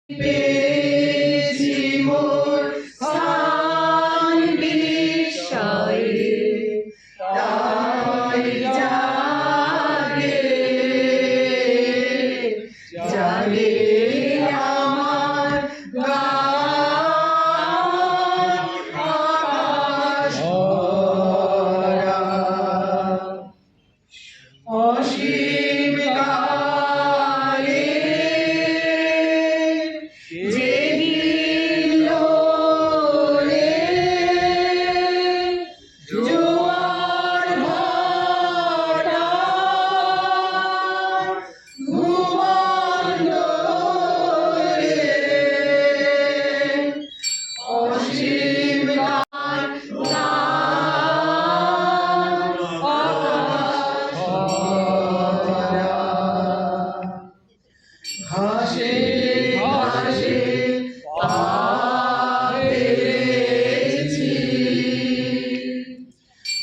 পেয়েছি মোর স্থান বিস্ময়ে, তাই জাগে জাগে আমার গান আকাশ ভরা। অসীম কালে যে হিল্লোলে জোয়ার ভাটা ভূমণ্ডলে অসীম গান আকাশ ভরা। ঘাসে ঘাসে পা ফেলেছি,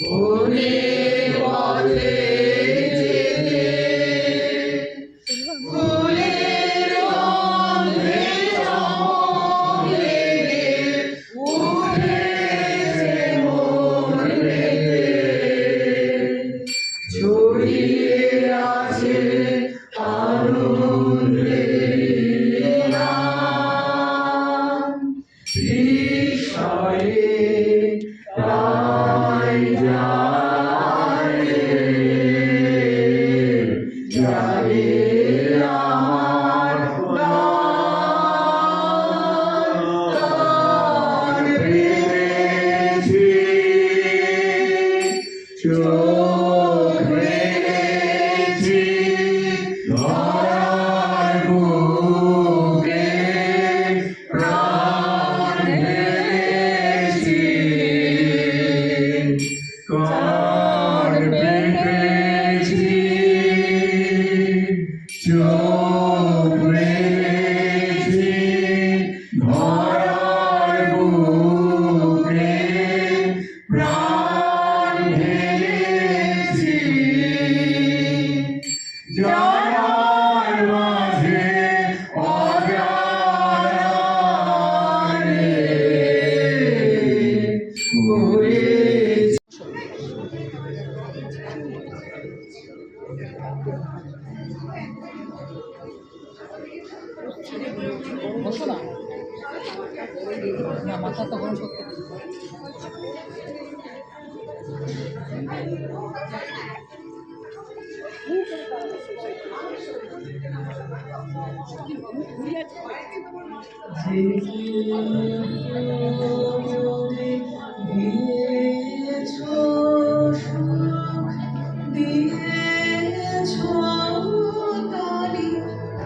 বনের পথে যেতে ফুলের গন্ধে চমক লেগে উঠেছে মন মেতে, ছড়িয়ে আছে আনন্দের নাম বিষয়ে, তাই জাগে জাগে আমার প্রাণ পেয়েছি চোখ মেলেছি ধরার বুকে, প্রাণ ঢেলেছি কান পেতেছি, চোখ মেলেছি ধরার বুকে, প্রাণ ঢেলেছি জানার মাঝে অজানারে ঘুরেছি। বসো না, মাথা তো গরম করতে। দিয়েছো সুখ, দিয়েছো তারি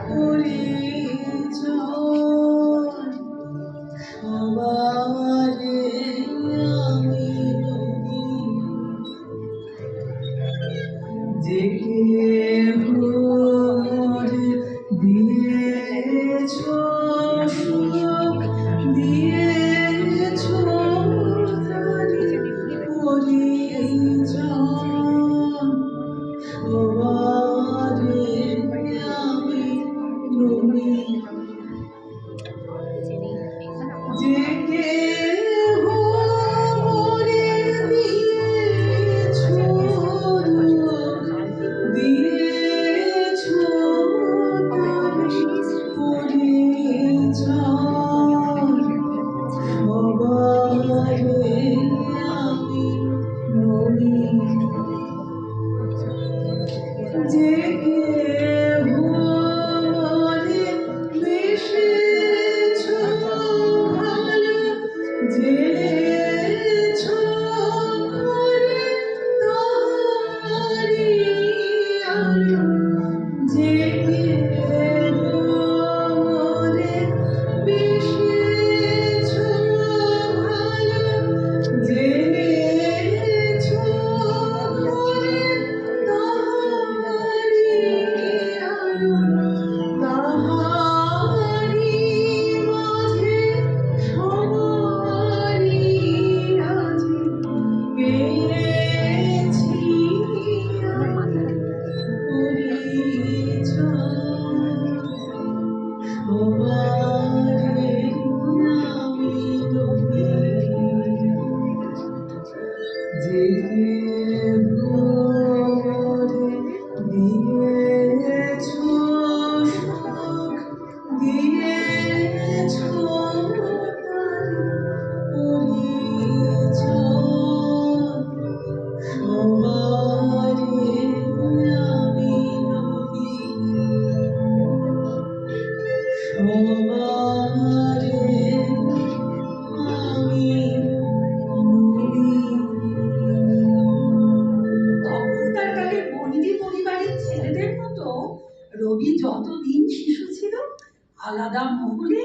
পরিচয়, সবারে আমি জেগে ভোরে দিয়েছো সুখ, দিয়েছো তারি পরিচয়, সবারে আমি নমি জেগে ভোরে দিয়েছো দুঃখ, দিয়েছো তারি পরিচয়, সবারে আমি নমি জেগে ভোরে মিশেছো ভালো, জেনেছো করে তাহারি আলো, জেগে ভোরে সবারে আমি নদী। তখনকার কালে বন্দি পরিবারের ছেলেদের মতো রবি যতদিন শিশু ছিল আলাদা মহলে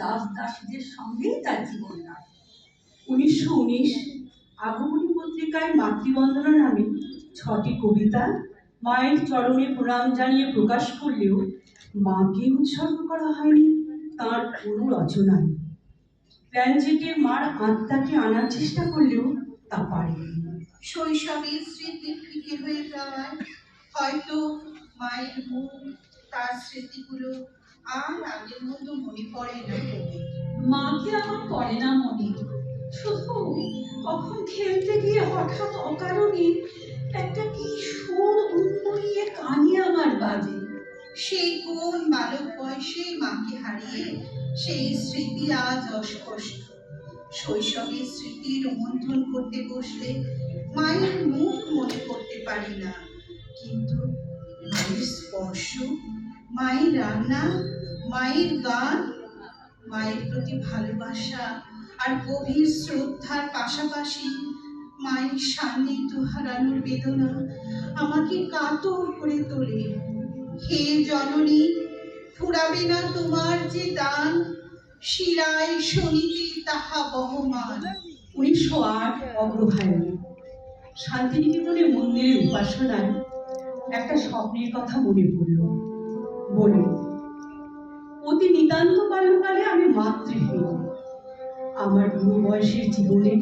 দাস দাসীদের সঙ্গেই তার জীবন কাটে। 1919 আগমনী পত্রিকায় মাতৃবন্দনা নামে 6টি কবিতা মায়ের চরণে প্রণাম জানিয়ে প্রকাশ করলেও মাকে উৎসর্গ করা হয়নি তার কোনো রচনায়। প্যানচেটে মার আত্মাকে আনার চেষ্টা করলেও তা পারেনি। শৈশবের স্মৃতি ফিকে হয়ে যাওয়ায় হয়তো মায়ের মুখ, তার স্মৃতিগুলো আর আগের মতো মনে পড়ে না। মাকে আমার পড়ে না মনে, শুধু কখন খেলতে গিয়ে হঠাৎ অকারণে একটা কি সুর উন্মরিয়ে কানে আমার বাজে। সেই কোন বালক বয়সে মাকে হারিয়ে সেই স্মৃতি আজ অস্পষ্ট। শৈশবের স্মৃতি রোমন্থন করতে বসলে মায়ের মুখ মনে করতে পারি না, কিন্তু মায়ের স্পর্শ, মায়ের রান্না, মায়ের গান, মায়ের প্রতি ভালোবাসা আর গভীর শ্রদ্ধার পাশাপাশি মায়ের সান্নিধ্য হারানোর বেদনা আমাকে কাতর করে তোলে। হে জননী, ফুরাবে না তোমার যে দান, শিরায় শনিতে তাহা বহমান। 1908 অগ্রহায়ণে শান্তিনিকেতনে মন্দিরের উপাসনায় একটা স্বপ্নের কথা মনে পড়ল। বলে অতি নিতান্ত বাল্যকালে আমি মাতৃহীন। আমার বুড়ো বয়সের জীবনে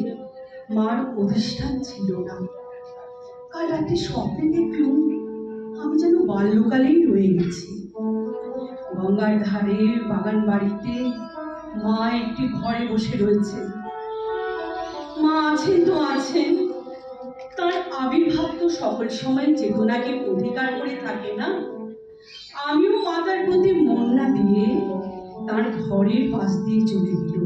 মার অধিষ্ঠান ছিল না। কাল রাতে স্বপ্নে দেখলুম আমি যেন বাল্যকালেই রয়ে গেছি। গঙ্গার ধারে বাগান বাড়িতে মা একটি ঘরে বসে রয়েছে। মা আছেন তো আছেন, তার আবির্ভাব তো সকল সময় চেতনাকে অধিকার করে থাকে না। আমিও মাতার প্রতি মন না দিয়ে তার ঘরের পাশ দিয়ে চলে গেল।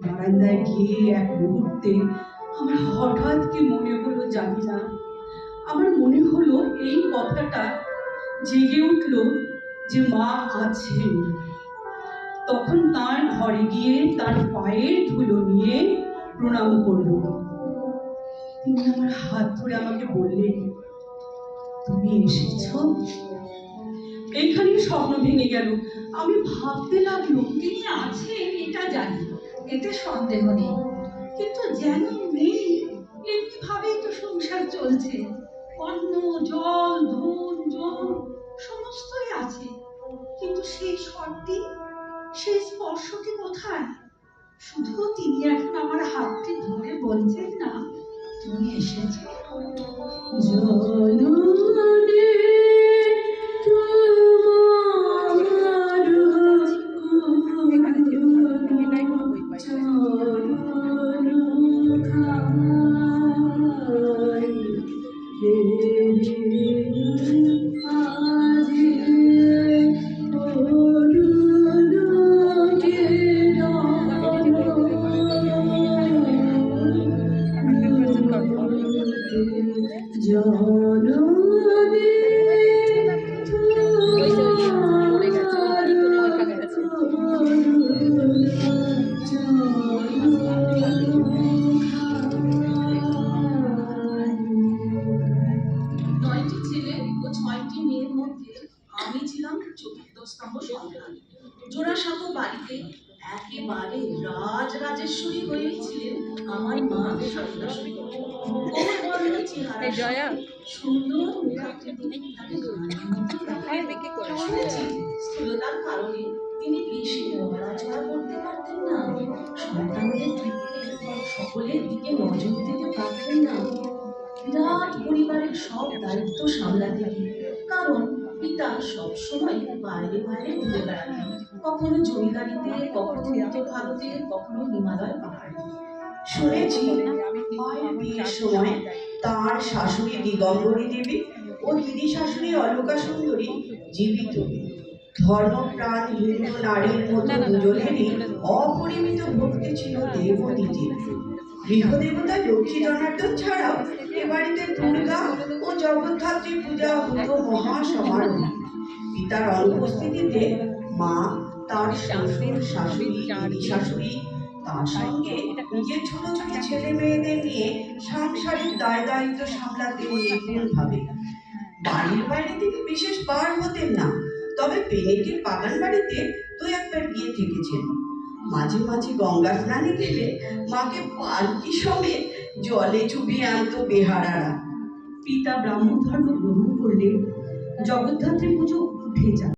বারান্দায় গিয়ে এক মুহূর্তে আমার হঠাৎ কি মনে হলো জানি না, আমার মনে হলো এই কথাটা জেগে উঠল যে মা আছেন। তখন তার ঘরে গিয়ে তার পায়ের ধুলো নিয়ে প্রণাম করল। তিনি আমার হাত ধরে আমাকে বললেন, তুমি এসেছো। এইখানে স্বপ্ন ভেঙে গেল। আমি ভাবতে লাগলো তিনি আছেন এটা জানি, এতে সন্দেহ নেই, কিন্তু যেন নেই এমনি ভাবেই তো সংসার চলছে। অন্ন, জল, ধন, জন সমস্তই আছে, কিন্তু সেই স্বরটি, সেই স্পর্শটি কোথায়? শুধু তিনি এখন আমার হাতটি ধরে বলছেন না তুমি এসেছো। জননী আমি ছিলাম চতুর্থস্তম্ভ সন্তান। জোড়াসাঁকো বাড়িতে একেবারে রাজরাজেশ্বরী হয়েই ছিলেন আমার মা শারদাসুন্দরী। কোমলবর্ণ চেহারা, সুন্দর মুখাকৃতি, তাকে গানের মতো লাগে। শুনেছি স্থূলতার কারণে তিনি বেশি নড়াচড়া করতে পারতেন না, সন্তানদের দিকে সকলের দিকে নজর দিতে পারতেন না। বিরাট পরিবারের সব দায়িত্ব সামলাতেন, কারণ পিতা সবসময় বাইরে বাইরে ঘুরে বেড়াতেন, কখনো জমিদারিতে, কখনো উত্তর ভারতে, কখনো হিমালয় পাহাড়ে। শুনেছি মায়ের বিয়ের সময় তার শাশুড়ি দিগম্বরী দেবী ও দিদি শাশুড়ি অলকা সুন্দরী জীবিত। ধর্মপ্রাণ হিন্দু নারীর মতো দুজনেরই অপরিমিত ভক্তি ছিল দেব ও দিদির। গৃহদেবতা লক্ষ্মী জনার্দন ছাড়াও এ বাড়িতে দুর্গা ও জগদ্ধাত্রী পূজা হতো মহা সমারোহে। পিতার অনুপস্থিতিতে মা তার শ্বশুর শাশুড়ি দিদি শাশুড়ি, তার সঙ্গে নিজের ছোট ছোট ছেলে মেয়েদের নিয়ে সাংসারিক দায় দায়িত্ব সামলাতে নিপুণ ভাবে। বাড়ির বাইরে থেকে বিশেষ বার হতেন না, তবে পেনেটির বাগান বাড়িতে দু একবার গিয়ে থেকেছেন। মাঝে মাঝে গঙ্গা স্নানে গেলে মাকে পালকি সমেত জলে চুবিয়ে আনতো বেহারারা। পিতা ব্রাহ্মণ ধর্ম গ্রহণ করলে জগদ্ধাত্রী পুজো উঠে যায়।